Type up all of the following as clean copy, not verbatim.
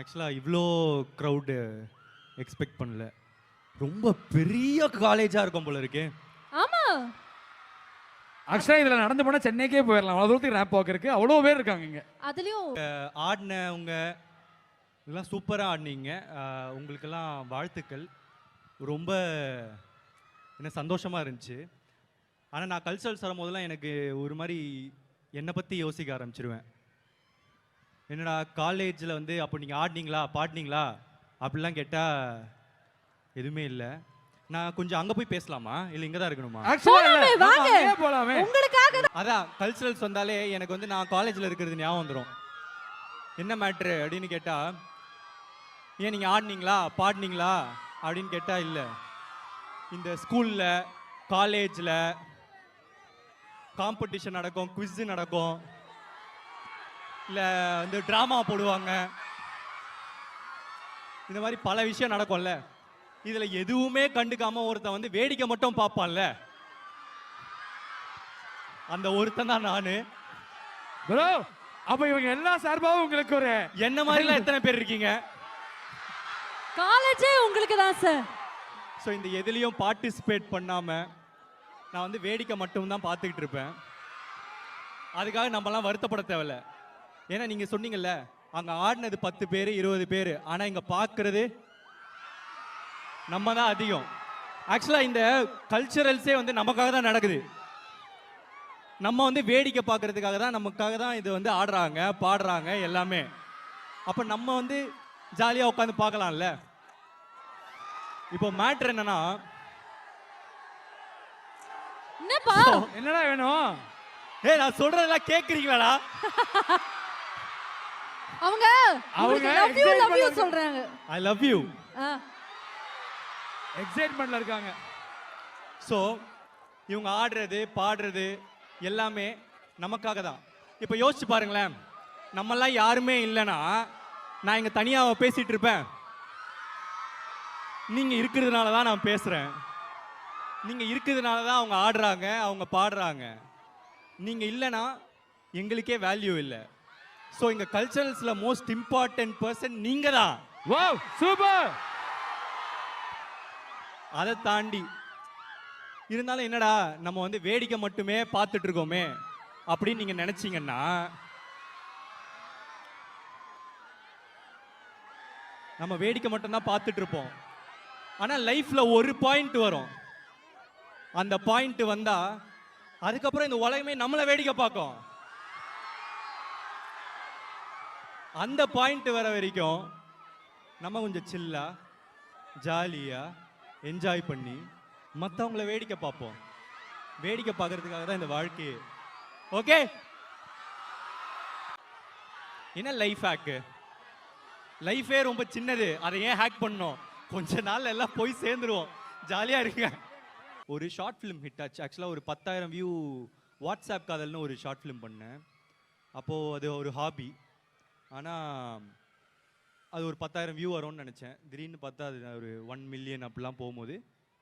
ஆக்சுவலாக இவ்வளோ crowd expect பண்ணல. ரொம்ப பெரிய காலேஜாக இருக்கும் போல இருக்கே. ஆமா, ஆக்சுவலாக இதில் நடந்து போனால் சென்னைக்கே போயிடலாம். அவ்வளோ தூரத்துக்கு ரேம்ப் வாக் இருக்கு. அவ்வளோ பேர் இருக்காங்க இங்கே. அதுலயும் ஆடினவங்க இதெல்லாம் சூப்பராக ஆடினீங்க. உங்களுக்கெல்லாம் வாழ்த்துக்கள். ரொம்ப என்ன சந்தோஷமாக இருந்துச்சு. ஆனால் நான் கல்ச்சரல்ஸ் வரும்போதெல்லாம் எனக்கு ஒரு மாதிரி என்னை பற்றி யோசிக்க ஆரம்பிச்சிருவேன். என்னடா காலேஜில் வந்து அப்போ நீங்கள் ஆடினீங்களா பாடினீங்களா அப்படிலாம் கேட்டால் எதுவுமே இல்லை. நான் கொஞ்சம் அங்கே போய் பேசலாமா இல்லை இங்கே தான் இருக்கணுமா? போலாமே, வாங்க. போலாமே. உங்களுக்காக அதான் கல்ச்சரல்ஸ் வந்தாலே எனக்கு வந்து நான் காலேஜில் இருக்கிறது ஞாபகம் வந்துடும். என்ன மேட்ரு அப்படின்னு கேட்டால், ஏன் நீங்கள் ஆடினீங்களா பாடினீங்களா அப்படின்னு கேட்டால் இல்லை. இந்த ஸ்கூலில் காலேஜில் காம்படிஷன் நடக்கும், குவிஸ் நடக்கும், இல்லை வந்து ட்ராமா போடுவாங்க, இந்த மாதிரி பல விஷயம் நடக்கும்ல. இதில் எதுவுமே கண்டுக்காம ஒருத்தன் வந்து வேடிக்கை மட்டும் பார்ப்பான்ல, அந்த ஒருத்தன் தான் நான். ப்ரோ, அப்ப இவங்க எல்லா சார்பாவும் உங்களுக்கு ஒரு என்ன மாதிரிலாம் எத்தனை பேர் இருக்கீங்க? காலேஜே உங்களுக்கு தான் சார். ஸோ இந்த எதுலேயும் பார்ட்டிசிபேட் பண்ணாமல் நான் வந்து வேடிக்கை மட்டும் தான் பார்த்துக்கிட்டு இருப்பேன். அதுக்காக நம்மலாம் வருத்தப்பட தேவையில்ல. ஏன்னா நீங்கள் சொன்னீங்கல்ல, அங்கே ஆடினது 10 பேர் 20 பேர், ஆனால் இங்கே பார்க்குறது நம்ம தான் அதிகம். ஆக்சுவலாக இந்த கல்ச்சரல்ஸே வந்து நமக்காக தான் நடக்குது. நம்ம வந்து வேடிக்கை பார்க்கறதுக்காக தான், நமக்காக தான் இது வந்து ஆடுறாங்க பாடுறாங்க எல்லாமே. அப்போ நம்ம வந்து ஜாலியாக உட்காந்து பார்க்கலாம்ல. இப்போ மேட்ரு என்னன்னா, என்னப்பா என்னடா வேணும்? நான் சொல்றதெல்லாம் கேக்குறீங்களாடா? அவங்க அவங்க லவ் யூ சொல்றாங்க. I love you. எக்ஸைட்மெண்ட்ல இருக்காங்க. ஸோ இவங்க ஆடுறது பாடுறது எல்லாமே நமக்காக தான். இப்போ யோசிச்சு பாருங்களேன், நம்மெல்லாம் யாருமே இல்லைன்னா நான் இங்கே தனியாக பேசிட்டு இருப்பேன். நீங்கள் இருக்கிறதுனால தான் நான் பேசுகிறேன். நீங்கள் இருக்கிறதுனால தான் அவங்க ஆடுறாங்க அவங்க பாடுறாங்க. நீங்கள் இல்லைன்னா எங்களுக்கே வேல்யூ இல்லை. ஸோ இங்கே கல்ச்சரல்ஸில் மோஸ்ட் இம்பார்ட்டன்ட் பர்சன் நீங்கள் தான். Wow, super. அதை தாண்டி இருந்தாலும் என்னடா நம்ம வந்து வேடிக்கை மட்டுமே பார்த்துட்டு இருக்கோமே அப்படின்னு நீங்க நினைச்சீங்கன்னா, நம்ம வேடிக்கை மட்டும்தான் பார்த்துட்டு இருப்போம். ஆனா லைஃப்ல ஒரு பாயிண்ட் வரும். அந்த பாயிண்ட் வந்தா அதுக்கப்புறம் இந்த உலகமே நம்மளை வேடிக்கை பார்க்கும். அந்த பாயிண்ட் வர வரைக்கும் நம்ம கொஞ்சம் சில்லா ஜாலியா என்ஜாய் பண்ணி மற்றவங்கள வேடிக்கை பார்ப்போம். வேடிக்கை பார்க்கறதுக்காக தான் இந்த வாழ்க்கையே. ஓகே, என்ன லைஃப் ஹேக்கு? லைஃபே ரொம்ப சின்னது, அதை ஏன் ஹேக் பண்ணோம்? கொஞ்ச நாள் எல்லாம் போய் சேர்ந்துருவோம். ஜாலியாக இருங்க. ஒரு ஷார்ட் ஃபிலிம் ஹிட் ஆச்சு. ஆக்சுவலாக ஒரு 10,000 வியூ வாட்ஸ்அப் காதல்னு ஒரு ஷார்ட் ஃபிலிம் பண்ணேன். அப்போது அது ஒரு ஹாபி. ஆனால் அது ஒரு 10,000 வியூ வரும்னு நினச்சேன். திடீர்னு பார்த்தா அது ஒரு 1 மில்லியன் அப்படிலாம் போகும்போது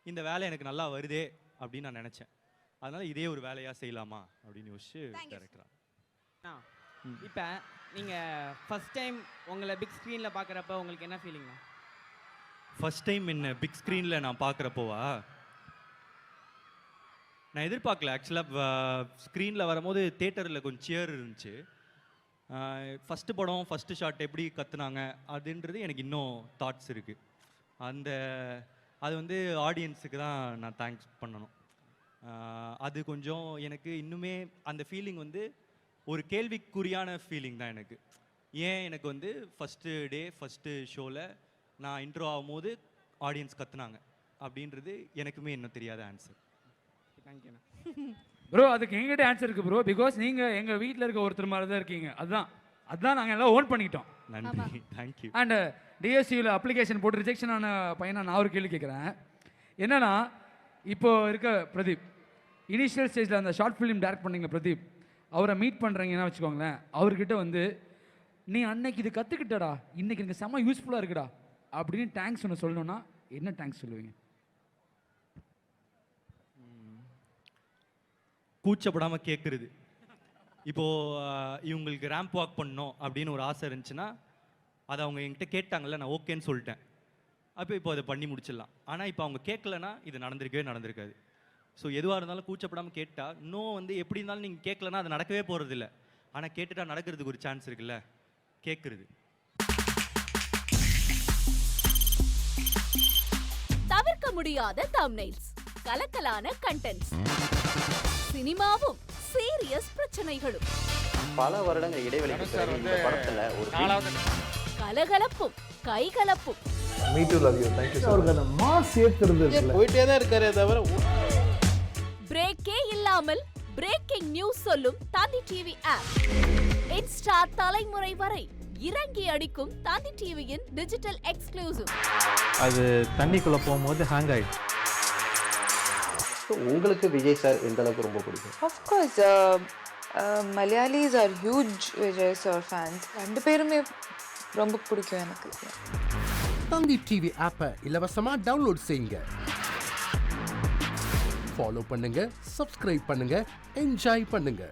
இந்த வேலை எனக்கு நல்லா வருதே அப்படின்னு நான் நினச்சேன். அதனால இதே ஒரு வேலையாக செய்யலாமா அப்படின்னு யோசிச்சு டைரக்டரா. இப்போ நீங்கள் ஃபர்ஸ்ட் டைம் உங்களை பிக் ஸ்க்ரீனில் பார்க்குறப்ப உங்களுக்கு என்ன ஃபீலிங்? ஃபர்ஸ்ட் டைம் என்ன பிக் ஸ்க்ரீனில் நான் பார்க்குறப்போவா, நான் எதிர்பார்க்கல. ஆக்சுவலாக ஸ்க்ரீனில் வரும்போது தேட்டரில் கொஞ்சம் சியர் இருந்துச்சு. ஃபஸ்ட்டு படம் ஃபஸ்ட்டு ஷாட் எப்படி கற்றுனாங்க அப்படின்றது எனக்கு இன்னும் தாட்ஸ் இருக்குது. அது வந்து ஆடியன்ஸுக்கு தான் நான் தேங்க்ஸ் பண்ணணும். அது கொஞ்சம் எனக்கு இன்னுமே அந்த ஃபீலிங் வந்து ஒரு கேள்விக்குறியான ஃபீலிங் தான் எனக்கு. ஏன் எனக்கு வந்து ஃபஸ்ட்டு டே ஃபஸ்ட்டு ஷோவில் நான் இன்ட்ரோ ஆகும்போது ஆடியன்ஸ் கற்றுனாங்க அப்படின்றது எனக்குமே இன்னும் தெரியாத ஆன்சர். தேங்க்யூண்ணா. ப்ரோ, அதுக்கு எங்கிட்ட ஆன்சர் இருக்கு ப்ரோ. பிகாஸ் நீங்கள் எங்கள் வீட்டில் இருக்க ஒருத்தர் மாதிரி தான் இருக்கீங்க. அதுதான் நாங்கள் எல்லாம் ஓன் பண்ணிக்கிட்டோம். நன்றி, தேங்க்யூ. அண்ட் டிஎஸ்சியில் அப்ளிகேஷன் போட்டு ரிஜெக்ஷன் ஆன பையனை நான் ஒரு கேள்வி கேட்குறேன். என்னன்னா, இப்போ இருக்க பிரதீப் இனிஷியல் ஸ்டேஜில் அந்த ஷார்ட் ஃபிலிம் டேரக்ட் பண்ணீங்க பிரதீப், அவரை மீட் பண்ணுறீங்கன்னா வச்சுக்கோங்களேன், அவர்கிட்ட வந்து நீ அன்னைக்கு இது கற்றுக்கிட்டடா, இன்னைக்கு எனக்கு செம்ம யூஸ்ஃபுல்லாக இருக்குடா அப்படின்னு தேங்க்ஸ் ஒன்று சொல்லணும்னா என்ன தேங்க்ஸ் சொல்லுவீங்க? கூச்சப்படாமல் கேட்குறது. இப்போது இவங்களுக்கு ரேம்ப் வாக் பண்ணணும் அப்படின்னு ஒரு ஆசை இருந்துச்சுன்னா அதை அவங்க என்கிட்ட கேட்டாங்கல்ல, நான் ஓகேன்னு சொல்லிட்டேன். அப்போ இப்போ அதை பண்ணி முடிச்சிடலாம். ஆனால் இப்போ அவங்க கேட்கலன்னா இது நடந்திருக்காது. ஸோ எதுவாக இருந்தாலும் கூச்சப்படாமல் கேட்டால், இன்னும் வந்து எப்படி இருந்தாலும் நீங்கள் கேட்கலன்னா அது நடக்கவே போகிறதில்ல. ஆனால் கேட்டுட்டா நடக்கிறதுக்கு ஒரு சான்ஸ் இருக்குல்ல, கேட்குறது. தவிர்க்க முடியாத தம்ப்நெயில்ஸ், கலக்கலான கண்டென்ட்ஸ், சினிமாவும் சீரியஸ் பிரச்சனைகளும், பல வருடங்கள் இடைவெளிக்கு பிறகு இந்த படத்துல ஒரு கலகலப்பும் கைகலப்பும். Me too love you. Thank you. அவருக்கு அந்த மாஸ் ஏத்துறது இருக்குல்ல, போயிட்டே தான் இருக்காரே தவிர பிரேக்கே இல்லாமல் பிரேக்கிங் நியூஸ் சொல்லும் தந்தி டிவி ஆப். இன்ஸ்டா தலைமுறை வரை இறங்கி அடிக்கும் தந்தி டிவியின் டிஜிட்டல் எக்ஸ்க்ளூசிவ். அது தண்ணிக்குள்ள போகும்போது ஹேங் ஆயிடுச்சு. உங்களுக்கு விஜய் சார் எந்த அளவுக்கு ரொம்ப பிடிக்கும்? Of course, Malayalis are huge Vijay sir fans. ரெண்டு பேருமே ரொம்ப பிடிக்கும் எனக்கு. தந்தி டிவி ஆப்பை இலவசமா டவுன்லோட் செய்யுங்க. ஃபாலோ பண்ணுங்க, சப்ஸ்கிரைப் பண்ணுங்க, என்ஜாய் பண்ணுங்க.